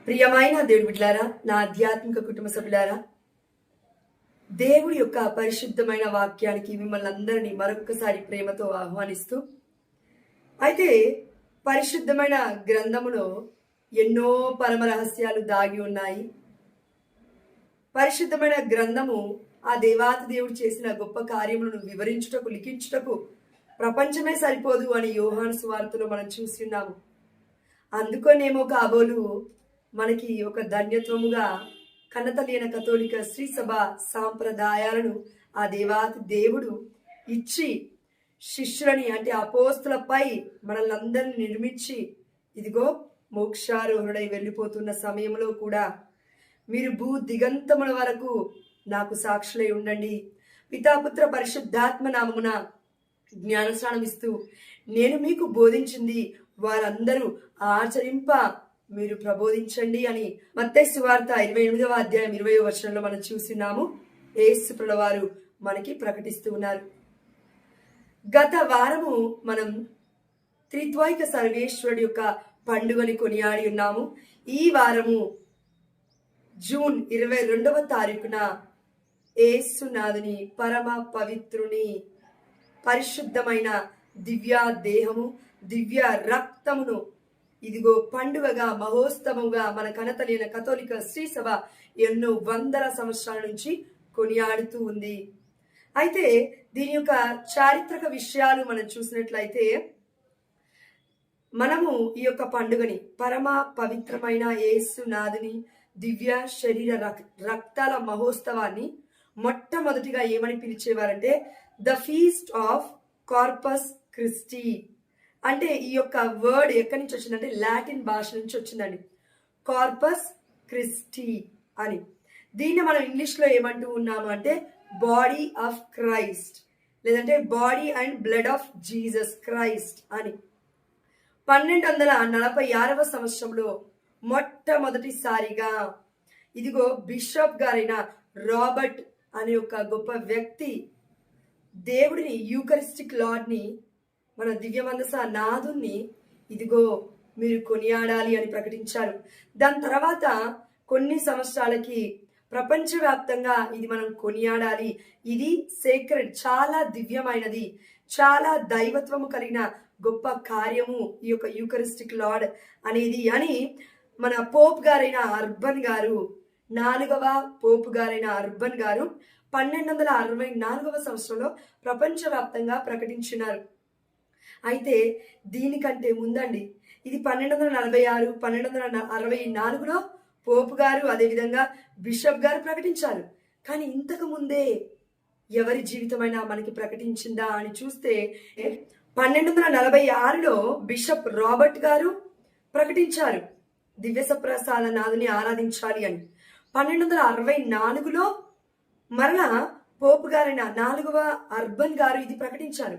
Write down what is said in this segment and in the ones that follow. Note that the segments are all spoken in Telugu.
ప్రియమైన దేవుడి బిడ్డలారా, నా ఆధ్యాత్మిక కుటుంబ సభ్యులారా, దేవుడి యొక్క పరిశుద్ధమైన వాక్యానికి మిమ్మల్ని అందరినీ మరొక్కసారి ప్రేమతో ఆహ్వానిస్తూ, అయితే పరిశుద్ధమైన గ్రంథములో ఎన్నో పరమ రహస్యాలు దాగి ఉన్నాయి. పరిశుద్ధమైన గ్రంథము ఆ దేవాతి దేవుడు చేసిన గొప్ప కార్యములను వివరించుటకు, లిఖించుటకు ప్రపంచమే సరిపోదు అని యోహాను సువార్తలో మనం చూసి ఉన్నాము. అందుకొనేమో కాబోలు మనకి ఒక ధన్యత్వముగా కన్నతలియన కథోలిక శ్రీ సభ సాంప్రదాయాలను ఆ దేవాతి దేవుడు ఇచ్చి శిష్యులని అంటే అపోస్తులపై మనల్ని అందరిని నిర్మించి, ఇదిగో మోక్షారోహుడై వెళ్ళిపోతున్న సమయంలో కూడా మీరు భూ దిగంతముల వరకు నాకు సాక్షులై ఉండండి, పితాపుత్ర పరిశుద్ధాత్మ నామమున జ్ఞానస్నానం ఇస్తూ నేను మీకు బోధించింది వారందరూ ఆచరింప మీరు ప్రబోధించండి అని మత్తయి సువార్త 28వ అధ్యాయం 20వ వచనంలో మనం చూస్తున్నాము. యేసు ప్రభువారు మనకి ప్రకటిస్తూ ఉన్నారు. గత వారము మనం త్రిత్వైక సర్వేశ్వరుడి యొక్క పండుగని కొనియాడి ఉన్నాము. ఈ వారము జూన్ 22వ తారీఖున యేసునాథుని పరమ పవిత్రుని పరిశుద్ధమైన దివ్య దేహము, దివ్య రక్తమును ఇదిగో పండుగగా, మహోత్సవముగా మన కనతలియన కథోలిక శ్రీ సభ ఎన్నో వందల సంవత్సరాల నుంచి కొనియాడుతూ ఉంది. అయితే దీని యొక్క చారిత్రక విషయాలు మనం చూసినట్లయితే, మనము ఈ యొక్క పండుగని పరమ పవిత్రమైన యేసునాథుని దివ్య శరీర రక్తాల మహోత్సవాన్ని మొట్టమొదటిగా ఏమని పిలిచేవారంటే the feast of Corpus Christi. అంటే ఈ యొక్క వర్డ్ ఎక్కడి నుంచి వచ్చిందంటే లాటిన్ భాష నుంచి వచ్చిందండి, కార్పస్ క్రిస్టీ అని. దీన్ని మనం ఇంగ్లీష్లో ఏమంటూ ఉన్నాము అంటే బాడీ ఆఫ్ క్రైస్ట్, లేదంటే body and blood of Jesus Christ అని. 1246వ సంవత్సరంలో మొట్టమొదటిసారిగా ఇదిగో బిషప్ గారైన రాబర్ట్ అనే ఒక గొప్ప వ్యక్తి దేవుడిని, యూకరిస్టిక్ లార్డ్ని, మన దివ్య మనస నాథుని ఇదిగో మీరు కొనియాడాలి అని ప్రకటించారు. దాని తర్వాత కొన్ని సంవత్సరాలకి ప్రపంచవ్యాప్తంగా ఇది మనం కొనియాడాలి, ఇది సేక్రెడ్, చాలా దివ్యమైనది, చాలా దైవత్వము కలిగిన గొప్ప కార్యము ఈ యొక్క యూకరిస్టిక్ లార్డ్ అనేది అని మన పోప్ గారైన అర్బన్ గారు, 4వ పోప్ గారైన అర్బన్ గారు 1264వ సంవత్సరంలో ప్రపంచవ్యాప్తంగా ప్రకటించినారు. అయితే దీనికంటే ముందండి, ఇది 1246, 1264లో పోపు గారు, అదేవిధంగా బిషప్ గారు ప్రకటించారు. కానీ ఇంతకు ముందే ఎవరి జీవితమైనా మనకి ప్రకటించిందా అని చూస్తే 1246లో బిషప్ రాబర్ట్ గారు ప్రకటించారు దివ్య సప్రసాద నాథుని ఆరాధించాలి అని. 1264లో మరలా పోపు గారైన 4వ అర్బన్ గారు ఇది ప్రకటించారు.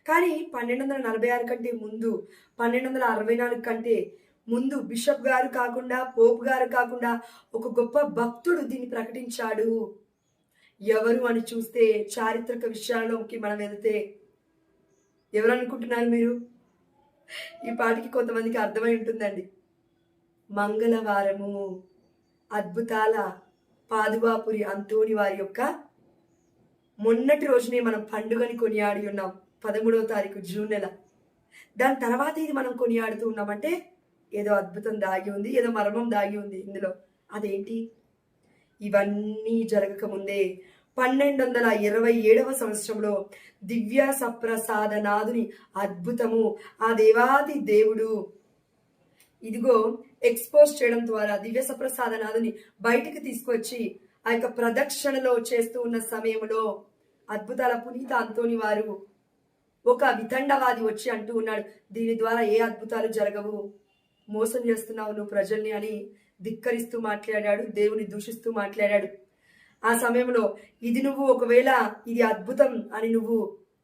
కానీ 1246 కంటే ముందు, 1264 కంటే ముందు బిషప్ గారు కాకుండా, పోప్ గారు కాకుండా ఒక గొప్ప భక్తుడు దీన్ని ప్రకటించాడు. ఎవరు అని చూస్తే, చారిత్రక విషయాల్లోకి మనం వెళితే ఎవరు అనుకుంటున్నారు మీరు? ఈ పాటికి కొంతమందికి అర్థమై ఉంటుందండి. మంగళవారము అద్భుతాల పాదువాపురి అంతోని వారి యొక్క మొన్నటి రోజునే మనం పండుగని కొనియాడి ఉన్నాం, 13వ తారీఖు జూన్ నెల. దాని తర్వాత ఇది మనం కొనియాడుతూ ఉన్నామంటే ఏదో అద్భుతం దాగి ఉంది, ఏదో మర్మం దాగి ఉంది ఇందులో. అదేంటి? ఇవన్నీ జరగక ముందే 1227వ సంవత్సరంలో దివ్య సప్రసాద నాథుని అద్భుతము ఆ దేవాది దేవుడు ఇదిగో ఎక్స్పోజ్ చేయడం ద్వారా దివ్య సప్రసాద నాథుని బయటికి తీసుకొచ్చి ఆ యొక్క ప్రదక్షిణలో చేస్తూ ఉన్న సమయంలో అద్భుతాల పునీత అంతోని వారు, ఒక వితండవాది వచ్చి అంటూ ఉన్నాడు, దీని ద్వారా ఏ అద్భుతాలు జరగవు, మోసం చేస్తున్నావు నువ్వు ప్రజల్ని అని ధిక్కరిస్తూ మాట్లాడాడు, దేవుని దూషిస్తూ మాట్లాడాడు. ఆ సమయంలో ఇది నువ్వు ఒకవేళ ఇది అద్భుతం అని నువ్వు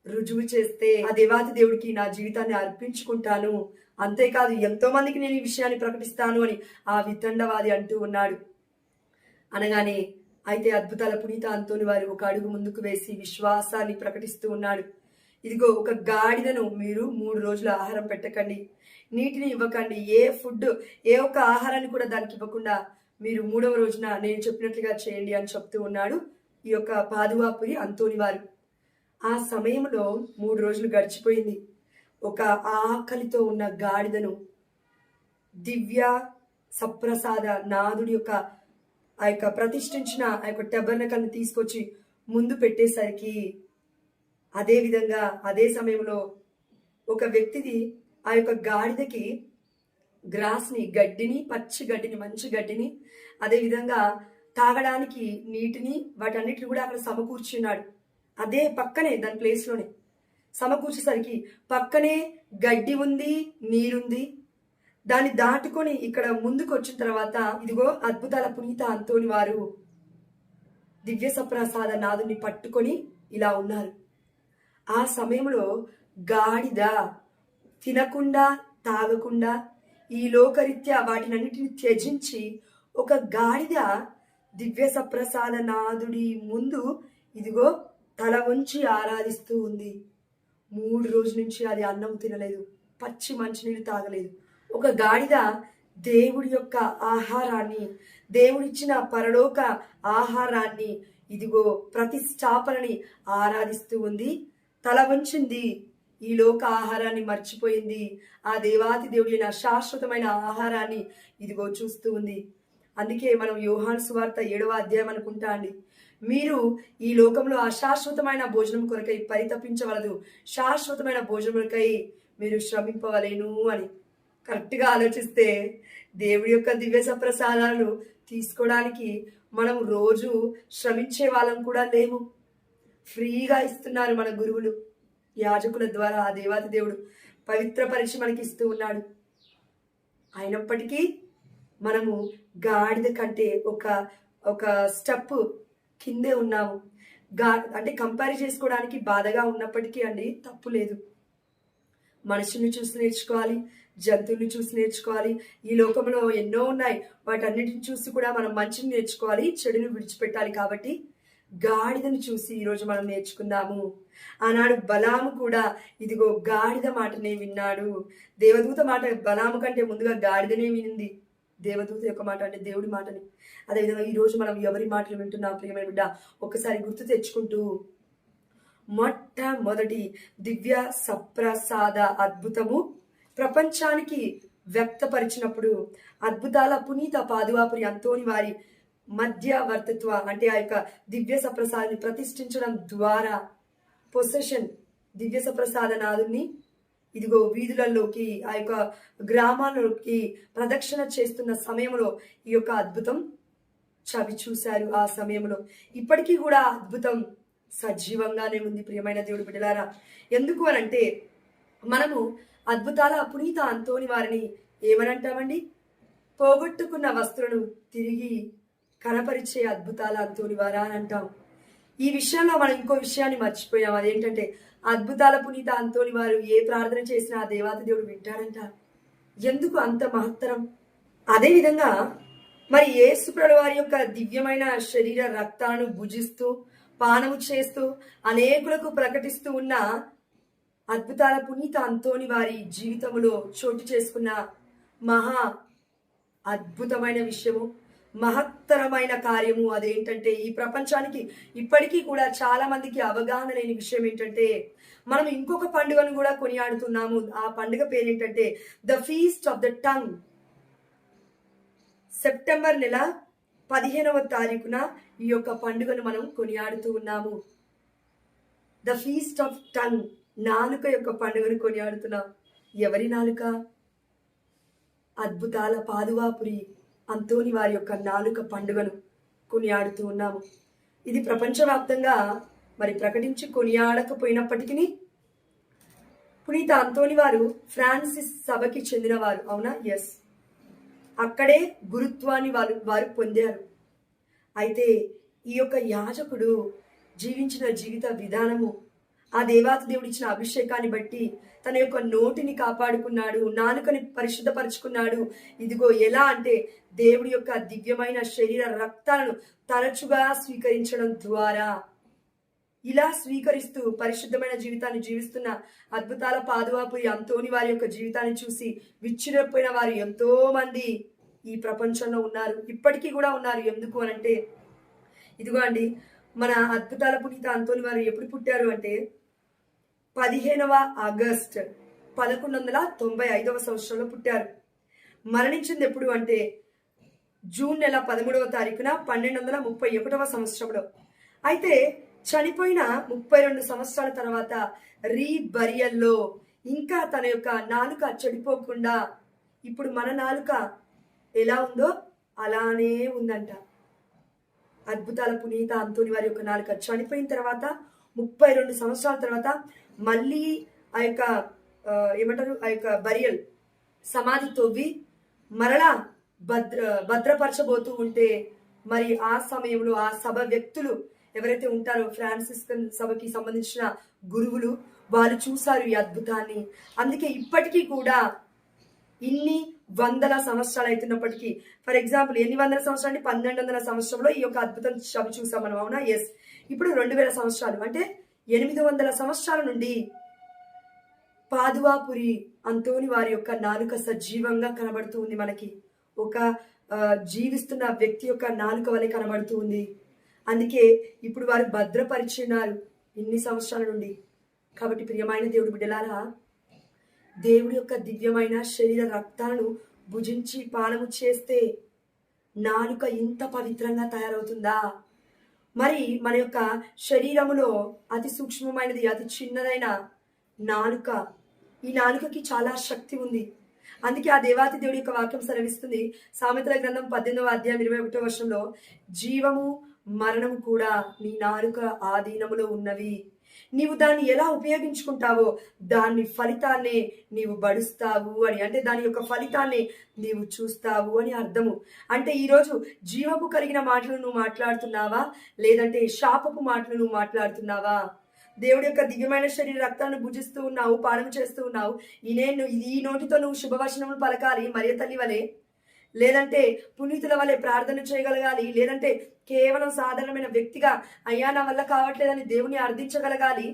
రుజువు చేస్తే ఆ దేవాతి దేవుడికి నా జీవితాన్ని అర్పించుకుంటాను, అంతేకాదు ఎంతో మందికి నేను ఈ విషయాన్ని ప్రకటిస్తాను అని ఆ వితండవాది అంటూ ఉన్నాడు. అనగానే అయితే అద్భుతాల పునీత అంతోని వారు ఒక అడుగు ముందుకు వేసి విశ్వాసాన్ని ప్రకటిస్తూ ఉన్నాడు. ఇదిగో ఒక గాడిదను మీరు 3 రోజులు ఆహారం పెట్టకండి, నీటిని ఇవ్వకండి, ఏ ఫుడ్, ఏ ఒక్క ఆహారాన్ని కూడా దానికి ఇవ్వకుండా మీరు 3వ రోజున నేను చెప్పినట్లుగా చేయండి అని చెప్తూ ఉన్నాడు ఈ యొక్క పాదువాపురి అంతోని వారు. ఆ సమయంలో 3 రోజులు గడిచిపోయింది. ఒక ఆకలితో ఉన్న గాడిదను దివ్య సప్రసాద నాదుడి యొక్క ఆ యొక్క ప్రతిష్ఠించిన ఆ యొక్క టెబర్నకల్ని తీసుకొచ్చి ముందు పెట్టేసరికి, అదే విధంగా అదే సమయంలో ఒక వ్యక్తిది ఆ యొక్క గాడిదకి గ్రాస్ని, గడ్డిని, పచ్చి గడ్డిని, మంచి గడ్డిని, అదే విధంగా తాగడానికి నీటిని, వాటన్నిటిని కూడా అక్కడ సమకూర్చున్నాడు. అదే పక్కనే దాని ప్లేస్లోనే సమకూర్చేసరికి పక్కనే గడ్డి ఉంది, నీరుంది. దాన్ని దాటుకొని ఇక్కడ ముందుకు వచ్చిన తర్వాత ఇదిగో అద్భుతాల పునీత అంతోని వారు దివ్య సప్రసాద నాదుని పట్టుకొని ఇలా ఉన్నారు. ఆ సమయంలో గాడిద తినకుండా తాగకుండా ఈ లోకరీత్యా వాటినన్నిటిని త్యజించి ఒక గాడిద దివ్య సప్రసాద నాదుడి ముందు ఇదిగో తల వంచి ఆరాధిస్తూ ఉంది. 3 రోజుల నుంచి అది అన్నం తినలేదు, పచ్చి మంచినీళ్ళు తాగలేదు. ఒక గాడిద దేవుడి యొక్క ఆహారాన్ని, దేవుడిచ్చిన పరలోక ఆహారాన్ని, ఇదిగో ప్రతిష్టాపనని ఆరాధిస్తూ ఉంది. తల వంచింది, ఈ లోక ఆహారాన్ని మర్చిపోయింది. ఆ దేవాతి దేవుడైన శాశ్వతమైన ఆహారాన్ని ఇదిగో చూస్తూ ఉంది. అందుకే మనం యోహాను సువార్త 7వ అధ్యాయం అనుకుంటా అండి, మీరు ఈ లోకంలో అశాశ్వతమైన భోజనం కొరకై పరితపించవలదు, శాశ్వతమైన భోజనములకై మీరు శ్రమింపవలేను అని. కరెక్ట్గా ఆలోచిస్తే దేవుడి యొక్క దివ్య సప్రసాదాలు తీసుకోవడానికి మనం రోజు శ్రమించే వాళ్ళం కూడా లేము. ఫ్రీగా ఇస్తున్నారు మన గురువులు, యాజకుల ద్వారా ఆ దేవాతి దేవుడు పవిత్రపరిచి మనకి ఇస్తూ ఉన్నాడు. అయినప్పటికీ మనము గాడిద కంటే ఒక స్టెప్ కిందే ఉన్నాము. అంటే కంపేర్ చేసుకోవడానికి బాధగా ఉన్నప్పటికీ అండి తప్పు లేదు. మనుషుల్ని చూసి నేర్చుకోవాలి, జంతువుల్ని చూసి నేర్చుకోవాలి. ఈ లోకంలో ఎన్నో ఉన్నాయి, వాటన్నిటిని చూసి కూడా మనం మంచిని నేర్చుకోవాలి, చెడుని విడిచిపెట్టాలి. కాబట్టి గాడిదను చూసి ఈరోజు మనం నేర్చుకుందాము. ఆనాడు బలాము కూడా ఇదిగో గాడిద మాటనే విన్నాడు. దేవదూత మాట బలాము కంటే ముందుగా గాడిదనే వినింది. దేవదూత యొక్క మాట అంటే దేవుడి మాటని. అదేవిధంగా ఈరోజు మనం ఎవరి మాటలు వింటున్నాం ప్రియమైన బిడ్డ, ఒక్కసారి గుర్తు తెచ్చుకుంటూ మొట్టమొదటి దివ్య సప్రసాద అద్భుతము ప్రపంచానికి వ్యక్తపరిచినప్పుడు అద్భుతాల పునీత పాదువాపురి అంతోని వారి మధ్యవర్తిత్వ అంటే ఆ యొక్క దివ్య సప్రసాదాన్ని ప్రతిష్ఠించడం ద్వారా పొసెషన్ దివ్య సప్రసాద నాదుని ఇదిగో వీధులలోకి, ఆ యొక్క గ్రామాలలోకి ప్రదక్షిణ చేస్తున్న సమయంలో ఈ యొక్క అద్భుతం చవి చూశారు. ఆ సమయంలో ఇప్పటికీ కూడా అద్భుతం సజీవంగానే ఉంది ప్రియమైన దేవుడి బిడ్డలారా. ఎందుకు అనంటే మనము అద్భుతాల పునీత అంతోని వారిని ఏమనంటామండి? పోగొట్టుకున్న వస్తువులను తిరిగి కనపరిచే అద్భుతాల అంతోని వారా అని అంటాం. ఈ విషయంలో మనం ఇంకో విషయాన్ని మర్చిపోయాం. అదేంటంటే అద్భుతాల పునీత అంతోని వారు ఏ ప్రార్థన చేసినా ఆ దేవాతి దేవుడు వింటాడంట. ఎందుకు అంత మహత్తరం? అదేవిధంగా మరి యేసుప్రభువు వారి యొక్క దివ్యమైన శరీర రక్తాలను భుజిస్తూ పానము చేస్తూ అనేకులకు ప్రకటిస్తూ ఉన్న అద్భుతాల పునీత అంతోని వారి జీవితంలో చోటు చేసుకున్న మహా అద్భుతమైన విషయము, మహత్తరమైన కార్యము అదేంటంటే ఈ ప్రపంచానికి ఇప్పటికీ కూడా చాలా మందికి అవగాహన లేని విషయం ఏంటంటే మనం ఇంకొక పండుగను కూడా కొనియాడుతున్నాము. ఆ పండుగ పేరేంటంటే the feast of the tongue. September నెల 15వ తారీఖున ఈ యొక్క పండుగను మనం కొనియాడుతూ ఉన్నాము. ద ఫీస్ట్ ఆఫ్ టంగ్, నాలుక యొక్క పండుగను కొనియాడుతున్నాం. ఎవరి నాలుక? అద్భుతాల పాదువాపురి అంతోని వారి యొక్క నాలుక పండుగను కొనియాడుతూ ఉన్నాము. ఇది ప్రపంచవ్యాప్తంగా మరి ప్రకటించి కొనియాడకపోయినప్పటికీ పునీత అంతోని వారు ఫ్రాన్సిస్ సభకి చెందినవారు, అవునా? ఎస్, అక్కడే గురుత్వాన్ని వారు పొందారు. అయితే ఈ యొక్క యాజకుడు జీవించిన జీవిత విధానము, ఆ దేవాతి దేవుడు ఇచ్చిన అభిషేకాన్ని బట్టి తన యొక్క నోటిని కాపాడుకున్నాడు, నాలుకని పరిశుద్ధపరుచుకున్నాడు. ఇదిగో ఎలా అంటే దేవుడి యొక్క దివ్యమైన శరీర రక్తాలను తరచుగా స్వీకరించడం ద్వారా ఇలా స్వీకరిస్తూ పరిశుద్ధమైన జీవితాన్ని జీవిస్తున్న అద్భుతాల పాదువాపురి అంతోని వారి యొక్క జీవితాన్ని చూసి విచ్చిరపోయిన వారు ఎంతో మంది ఈ ప్రపంచంలో ఉన్నారు, ఇప్పటికీ కూడా ఉన్నారు. ఎందుకు అనంటే ఇదిగో అండి, మన అద్భుతాల పునీత అంతోని వారు ఎప్పుడు పుట్టారు అంటే 15వ ఆగస్ట్ 1195వ సంవత్సరంలో పుట్టారు. మరణించింది ఎప్పుడు అంటే జూన్ నెల 13వ తారీఖున 1231వ సంవత్సరంలో. అయితే చనిపోయిన 32 సంవత్సరాల తర్వాత రీబరియల్లో ఇంకా తన యొక్క నాలుక చెడిపోకుండా ఇప్పుడు మన నాలుక ఎలా ఉందో అలానే ఉందంట. అద్భుతాల పునీత అంతోని వారి యొక్క నాలుక చనిపోయిన తర్వాత 32 సంవత్సరాల తర్వాత మళ్ళీ ఆ యొక్క ఆ యొక్క బరియల్ సమాధి తవ్వి మరలా భద్రపరచబోతూ ఉంటే మరి ఆ సమయంలో ఆ సభ వ్యక్తులు ఎవరైతే ఉంటారో ఫ్రాన్సిస్కన్ సభకి సంబంధించిన గురువులు వాళ్ళు చూశారు ఈ అద్భుతాన్ని. అందుకే ఇప్పటికీ కూడా ఇన్ని వందల సంవత్సరాలు అవుతున్నప్పటికీ, ఫర్ ఎగ్జాంపుల్ ఎన్ని వందల సంవత్సరాలు అంటే 1200 సంవత్సరంలో ఈ యొక్క అద్భుతం సభ చూసాం మనం, అవునా? ఎస్. ఇప్పుడు 2000 సంవత్సరాలు అంటే 800 సంవత్సరాల నుండి పాదువాపురి అంతోని వారి యొక్క నాలుక సజీవంగా కనబడుతూ ఉంది మనకి. ఒక జీవిస్తున్న వ్యక్తి యొక్క నాలుక వలె కనబడుతూ ఉంది. అందుకే ఇప్పుడు వారు భద్రపరిచినారు ఇన్ని సంవత్సరాల నుండి. కాబట్టి ప్రియమైన దేవుడి బిడ్డలారా, దేవుడి యొక్క దివ్యమైన శరీర రక్తాలను భుజించి పానము చేస్తే నాలుక ఇంత పవిత్రంగా తయారవుతుందా? మరి మన యొక్క శరీరములో అతి సూక్ష్మమైనది, అతి చిన్నదైన నాలుక, ఈ నాలుకకి చాలా శక్తి ఉంది. అందుకే ఆ దేవాతి దేవుడి యొక్క వాక్యం సెలవిస్తుంది, సామెతల గ్రంథం 18వ అధ్యాయం 21వ వచనంలో, జీవము మరణము కూడా నీ నాలుక ఆధీనములో ఉన్నవి. నీవు దాన్ని ఎలా ఉపయోగించుకుంటావో దాని ఫలితాన్నే నీవు బడుస్తావు అని, అంటే దాని యొక్క ఫలితాన్ని నీవు చూస్తావు అని అర్థము. అంటే ఈరోజు జీవపు కలిగిన మాటలు నువ్వు మాట్లాడుతున్నావా, లేదంటే శాపపు మాటలు నువ్వు మాట్లాడుతున్నావా? దేవుడి యొక్క దివ్యమైన శరీర రక్తాన్ని భుజిస్తూ ఉన్నావు, పానం చేస్తూ ఉన్నావు. ఈ నోటితో నువ్వు శుభవచనములు పలకాలి మరియ తల్లి వలె, లేదంటే పునీతుల వలె ప్రార్థన చేయగలగాలి, లేదంటే కేవలం సాధారణమైన వ్యక్తిగా అయ్యా నా వల్ల కావట్లేదని దేవుని అర్థించగలగాలి.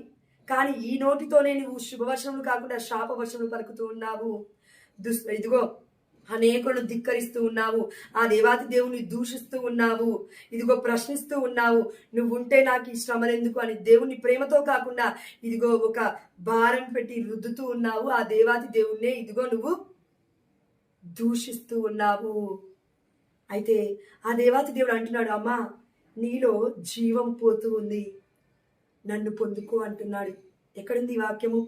కానీ ఈ నోటితోనే నువ్వు శుభవచనములు కాకుండా శాపవచనములు పలుకుతూ ఉన్నావు. ఇదిగో అనేకులను ధిక్కరిస్తూ ఉన్నావు, ఆ దేవాతి దేవుని దూషిస్తూ ఉన్నావు, ఇదిగో ప్రశ్నిస్తూ ఉన్నావు. నువ్వు ఉంటే నాకు ఈ శ్రమలు ఎందుకు అని దేవుని ప్రేమతో కాకుండా ఇదిగో ఒక భారం పెట్టి రుద్దుతూ ఉన్నావు. ఆ దేవాతి దేవుణ్ణే ఇదిగో నువ్వు దూషిస్తూ ఉన్నావు. అయితే ఆ దేవాతి దేవుడు అంటున్నాడు, అమ్మా నీలో జీవం పోతూ ఉంది, నన్ను పొందుకో అంటున్నాడు. ఎక్కడుంది ఈ వాక్యము?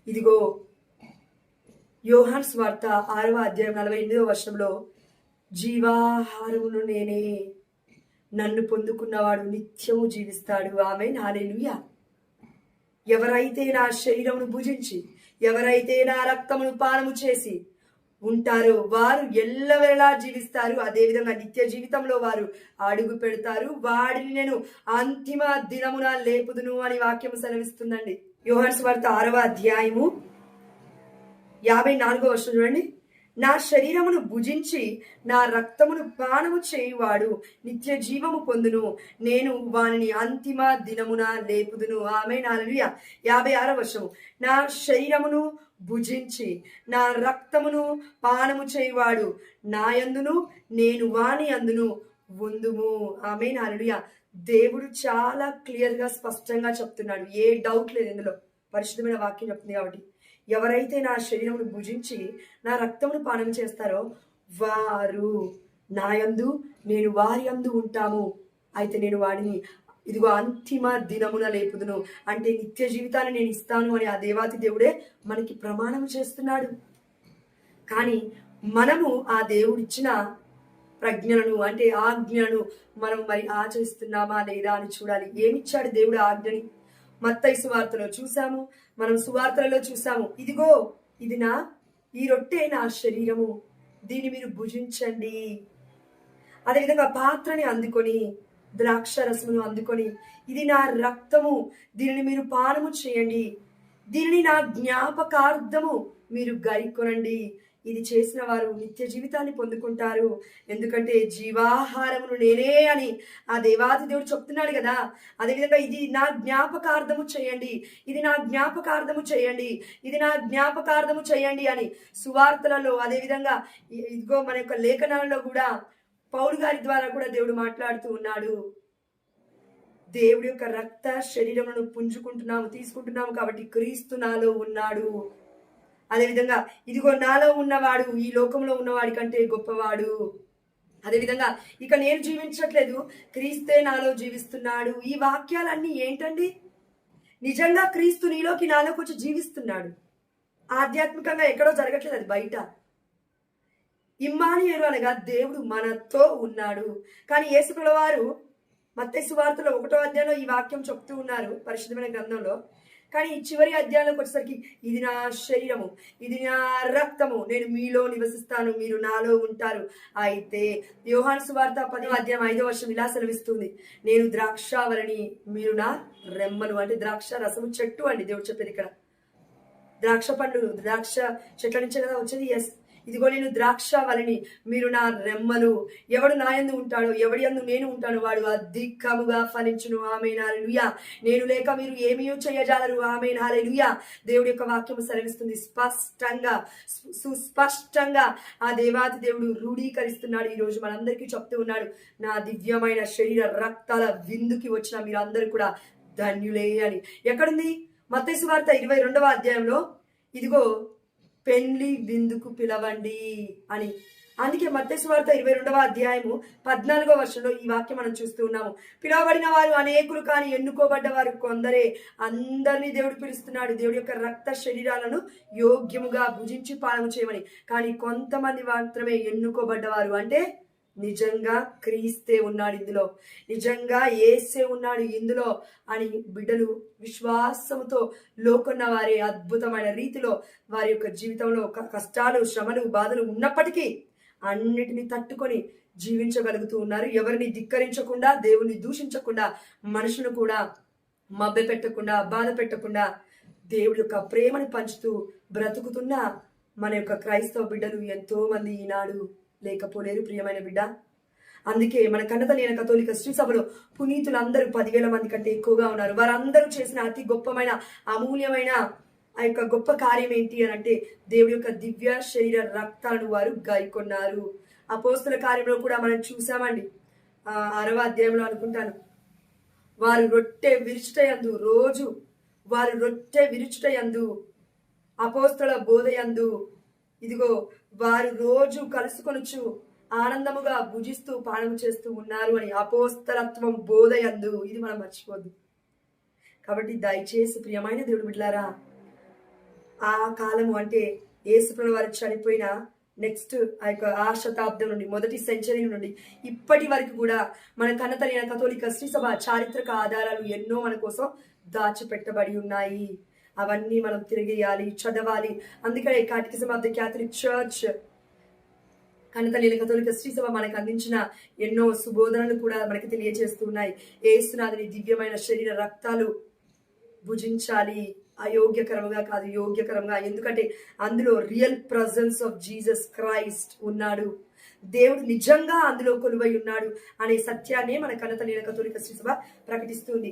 ఇదిగో యోహాను సువార్త 6వ అధ్యాయం 48వ వచనంలో, జీవాహారమును నేనే, నన్ను పొందుకున్నవాడు నిత్యము జీవిస్తాడు. ఆమేన్, హల్లెలూయా. ఎవరైతే నా శరీరమును భుజించి ఎవరైతే నా రక్తమును పానము చేసి ఉంటారో వారు ఎల్లవేళలా జీవిస్తారు. అదేవిధంగా నిత్య జీవితంలో వారు అడుగు పెడతారు. వాడిని నేను అంతిమ దినమున లేపుదును అని వాక్యము సెలవిస్తుందండి. యోహాను సువార్త 6వ అధ్యాయము 54వ వచనం చూడండి. నా శరీరమును భుజించి నా రక్తమును పానము చేయువాడు నిత్య జీవము పొందును, నేను వానిని అంతిమ దినమున లేపుదును. ఆమేన్, హల్లెలూయా. 56వ వచనం, నా శరీరమును భుజించి నా రక్తమును పానము చేయువాడు నా యందును నేను వాని యందును ఉందుము. ఆమేన్, హల్లెలూయా. దేవుడు చాలా క్లియర్గా స్పష్టంగా చెప్తున్నాడు, ఏ డౌట్ లేదు ఇందులో. పరిశుద్ధమైన వాక్యం చెప్తుంది కాబట్టి, ఎవరైతే నా శరీరమును భుజించి నా రక్తమును పానం చేస్తారో వారు నా యందు నేను వారి యందు ఉంటాము. అయితే నేను వాడిని ఇదిగో అంతిమ దినమున లేపుదును, అంటే నిత్య జీవితాన్ని నేను ఇస్తాను అని ఆ దేవాతి దేవుడే మనకి ప్రమాణం చేస్తున్నాడు. కానీ మనము ఆ దేవుడిచ్చిన ప్రజ్ఞలను అంటే ఆజ్ఞలను మనం మరి ఆచరిస్తున్నామా లేదా అని చూడాలి. ఏమిచ్చాడు దేవుడు ఆజ్ఞని? మత్తయి సువార్తలో చూసాము, మనం సువార్తలలో చూసాము. ఇదిగో ఇది ఈ రొట్టె నా శరీరము, దీన్ని మీరు భుజించండి. అదేవిధంగా పాత్రని అందుకొని ద్రాక్ష రసమును అందుకొని, ఇది నా రక్తము, దీనిని మీరు పానము చేయండి, దీనిని నా జ్ఞాపకార్థము మీరు గైకొనండి. ఇది చేసిన వారు నిత్య జీవితాన్ని పొందుకుంటారు, ఎందుకంటే జీవాహారమును నేనే అని ఆ దేవాది దేవుడు చెప్తున్నాడు కదా. అదేవిధంగా ఇది నా జ్ఞాపకార్థము చేయండి, ఇది నా జ్ఞాపకార్థము చేయండి, ఇది నా జ్ఞాపకార్థము చేయండి అని సువార్తలలో, అదేవిధంగా ఇదిగో మన యొక్క లేఖనాలలో కూడా పౌలు గారి ద్వారా కూడా దేవుడు మాట్లాడుతూ ఉన్నాడు. దేవుడి యొక్క రక్త శరీరమును పుంజుకుంటున్నాము, తీసుకుంటున్నాము కాబట్టి క్రీస్తు నాలో ఉన్నాడు. అదేవిధంగా ఇదిగో నాలో ఉన్నవాడు ఈ లోకంలో ఉన్నవాడి కంటే గొప్పవాడు. అదేవిధంగా ఇక నేను జీవించట్లేదు, క్రీస్తే నాలో జీవిస్తున్నాడు. ఈ వాక్యాలన్నీ ఏంటండి? నిజంగా క్రీస్తు నీలోకి నాలోకి వచ్చి జీవిస్తున్నాడు. ఆధ్యాత్మికంగా ఎక్కడో జరగట్లేదు, అది బయట. ఇమ్మానుయేలు అనగా దేవుడు మనతో ఉన్నాడు. కానీ యేసుప్రభుల వారు మత్తయి సువార్తలో 1వ అధ్యాయంలో ఈ వాక్యం చెప్తూ ఉన్నారు పరిశుద్ధమైన గ్రంథంలో. కానీ ఈ చివరి అధ్యాయంలోకి వచ్చేసరికి ఇది నా శరీరము, ఇది నా రక్తము, నేను మీలో నివసిస్తాను, మీరు నాలో ఉంటారు. అయితే యోహాను సువార్త 10వ అధ్యాయం 5వ వచనం ఇలా సెలవిస్తుంది, నేను ద్రాక్షావళిని, మీరు నా రెమ్మలు. అంటే ద్రాక్ష రసము చెట్టు అండి దేవుడు చెప్పేది ఇక్కడ. ద్రాక్ష పండ్లు ద్రాక్ష చెట్ల నుంచే కదా వచ్చేది. ఎస్, ఇదిగో నేను ద్రాక్షావళిని, మీరు నా రెమ్మలు. ఎవడు నా యందు ఉంటాడో, ఎవడి యందు నేను ఉంటాను, వాడు అధికముగా ఫలించును. ఆమేన్ హల్లెలూయా. నేను లేక మీరు ఏమీ చేయజాలరు. ఆమేన్ హల్లెలూయా. దేవుడి యొక్క వాక్యము సెలవిస్తుంది స్పష్టంగా, సుస్పష్టంగా ఆ దేవాది దేవుడు రూఢీకరిస్తున్నాడు. ఈ రోజు మనందరికీ చెప్తూ ఉన్నాడు, నా దివ్యమైన శరీర రక్తాల విందుకి వచ్చిన మీరు అందరూ కూడా ధన్యులే అని. ఎక్కడుంది? మత్తయి సువార్త 22వ అధ్యాయంలో ఇదిగో పెండ్లి విందుకు పిలవండి అని. అందుకే మత్తయి సువార్త 22వ అధ్యాయము 14వ వచనంలో ఈ వాక్యం మనం చూస్తూ ఉన్నాము. పిలువబడిన వారు అనేకులు, కానీ ఎన్నుకోబడ్డ వారు కొందరే. అందరినీ దేవుడు పిలుస్తున్నాడు దేవుడి యొక్క రక్త శరీరాలను యోగ్యముగా భుజించి పానము చేయమని. కానీ కొంతమంది మాత్రమే ఎన్నుకోబడ్డవారు. అంటే నిజంగా క్రీస్తే ఉన్నాడు ఇందులో, నిజంగా యేసే ఉన్నాడు ఇందులో అని బిడ్డలు విశ్వాసంతో లోకొన్న వారే అద్భుతమైన రీతిలో వారి యొక్క జీవితంలో కష్టాలు, శ్రమలు, బాధలు ఉన్నప్పటికీ అన్నిటిని తట్టుకొని జీవించగలుగుతూ ఉన్నారు. ఎవరిని ధిక్కరించకుండా, దేవుని దూషించకుండా, మనుషులను కూడా మభ్య పెట్టకుండా, బాధ పెట్టకుండా దేవుడి యొక్క ప్రేమను పంచుతూ బ్రతుకుతున్న మన యొక్క క్రైస్తవ బిడ్డలు ఎంతో మంది ఈనాడు లేకపోలేరు ప్రియమైన బిడ్డ. అందుకే మన కన్నతల్లి కథోలిక శ్రీ సభలో పునీతులందరూ 10,000 మంది కంటే ఎక్కువగా ఉన్నారు. వారందరూ చేసిన అతి గొప్పమైన అమూల్యమైన ఆ యొక్క గొప్ప కార్యం ఏంటి అని అంటే దేవుడి యొక్క దివ్య శరీర రక్తాలను వారు గాయకొన్నారు. అపోస్తుల కార్యంలో కూడా మనం చూసామండి, 6వ అధ్యాయంలో అనుకుంటాను, వారు రొట్టె విరుచుటయందు, రోజు వారు రొట్టె విరుచుటయందు, అపోస్తుల బోధయందు, ఇదిగో వారు రోజు కలుసుకొనుచు ఆనందముగా భుజిస్తూ పానము చేస్తూ ఉన్నారు అని. అపోస్తలత్వం బోధయందు, ఇది మనం మర్చిపోద్దు. కాబట్టి దయచేసి ప్రియమైన దేవుడు బిడ్డలారా, ఆ కాలము అంటే యేసుప్రభుల వారు చనిపోయిన నెక్స్ట్ ఆ శతాబ్దం నుండి, మొదటి సెంచరీ నుండి ఇప్పటి వరకు కూడా మన కన్నతల్లి కథోలిక శ్రీ సభ చారిత్రక ఆధారాలు ఎన్నో మన కోసం దాచిపెట్టబడి ఉన్నాయి. అవన్నీ మనం తిరిగేయాలి, చదవాలి. అందుకనే కాటెకిజం ఆఫ్ ది క్యాథలిక్ చర్చ్, కన్నతల్లి కథోలిక శ్రీ సభ మనకు అందించిన ఎన్నో సుబోధనలు కూడా మనకి తెలియజేస్తూ ఉన్నాయి. యేసునాథుని దివ్యమైన శరీర రక్తాలు భుజించాలి, అయోగ్యకరంగా కాదు, యోగ్యకరంగా. ఎందుకంటే అందులో real presence of Jesus Christ ఉన్నాడు, దేవుడు నిజంగా అందులో కొలువై ఉన్నాడు అనే సత్యాన్ని మన కన్నతల్లి కథోలిక శ్రీ సభ ప్రకటిస్తుంది.